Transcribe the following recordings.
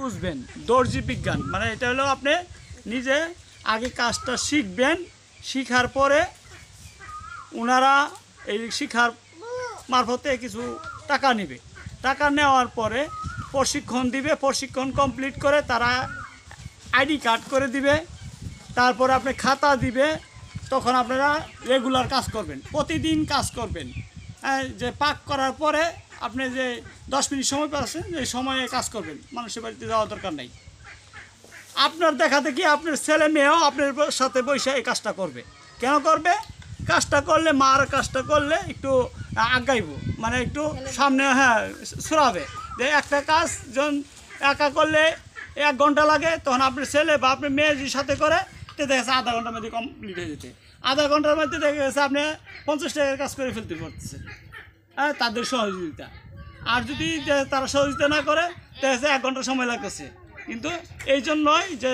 বুঝবেন, দর্জি বিজ্ঞান মানে এটা হলো আপনি নিজে আগে কাজটা শিখবেন, শিখার পরে ওনারা এই শিখার মারফতে কিছু টাকা নেবে, টাকা নেওয়ার পরে প্রশিক্ষণ দিবে, প্রশিক্ষণ কমপ্লিট করে তারা আইডি কার্ড করে দিবে, তারপরে আপনি খাতা দিবে, তখন আপনারা রেগুলার কাজ করবেন, প্রতিদিন কাজ করবেন। যে পাক করার পরে আপনি যে 10 মিনিট সময় পাচ্ছেন এই সময়ে কাজ করবেন, মানুষের বাড়িতে যাওয়ার দরকার নেই। আপনার দেখা দেখি আপনার ছেলে মেয়েও আপনার সাথে বসে এই কাজটা করবে। কেন করবে? কাজটা করলে, মার কাজটা করলে একটু আগাইব, মানে একটু সামনে ছড়াবে। যে একটা কাজ যখন একা করলে 1 ঘন্টা লাগে, তখন আপনার ছেলে বা আপনার মেয়ের সাথে করে তো দেখা যাচ্ছে আধা ঘন্টার মধ্যে কমপ্লিট হয়ে যেতে, আধা ঘন্টার মধ্যে দেখা গেছে আপনি 50 টাকার কাজ করে ফেলতে পারতেছে, তাদের সহযোগিতা। আর যদি তারা সহযোগিতা না করে দেখা যাচ্ছে 1 ঘন্টা সময় লাগতেছে। কিন্তু এই জন্যই যে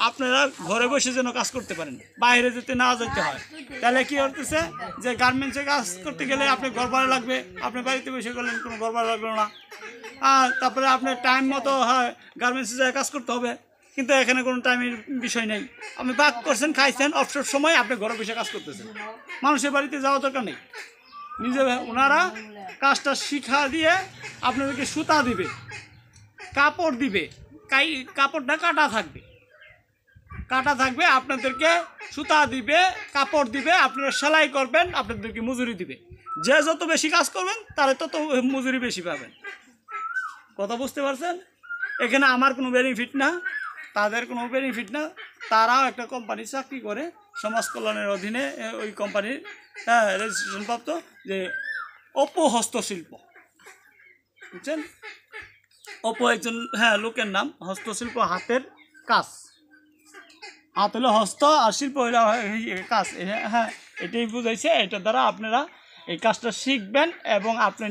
আপনারা ঘরে বসে যেন কাজ করতে পারেন, বাইরে যেতে না যেতে হয়। তাহলে কী করতেছে যে গার্মেন্টসে কাজ করতে গেলে আপনি ঘর ভাড়া লাগবে, আপনি বাড়িতে বসে করলেন কোনো ঘর ভাড়া লাগলো না। তারপরে আপনার টাইম মতো হয় গার্মেন্টসে যায় কাজ করতে হবে, কিন্তু এখানে কোনো টাইমের বিষয় নেই। আপনি বাক করছেন, খাইছেন, অবসর সময় আপনি ঘরে বসে কাজ করতেছেন, মানুষের বাড়িতে যাওয়ার দরকার নেই। নিজে ওনারা কাজটা শিখা দিয়ে আপনাদেরকে সুতা দিবে, কাপড় দিবে, কাপড়টা কাটা থাকবে, আপনাদেরকে সুতা দিবে, কাপড় দিবে, আপনারা সেলাই করবেন, আপনাদেরকে মজুরি দিবে। যে যত বেশি কাজ করবেন তারা তত মজুরি বেশি পাবেন। কথা বুঝতে পারছেন? এখানে আমার কোনো বেনিফিট না, তাদের কোনো বেনিফিট না। তারাও একটা কোম্পানি চাকরি করে, সমাজ কল্যাণের অধীনে ওই কোম্পানির রেজিস্ট্রেশনপ্রাপ্ত, যে অপু হস্তশিল্প, বুঝছেন? অপু একজন লোকের নাম, হস্তশিল্প হাতের কাজ, হাত হলো হস্ত আর শিল্প হইল কাজ, এটাই বুঝাইছে। এটার দ্বারা আপনারা এই কাজটা শিখবেন এবং আপনি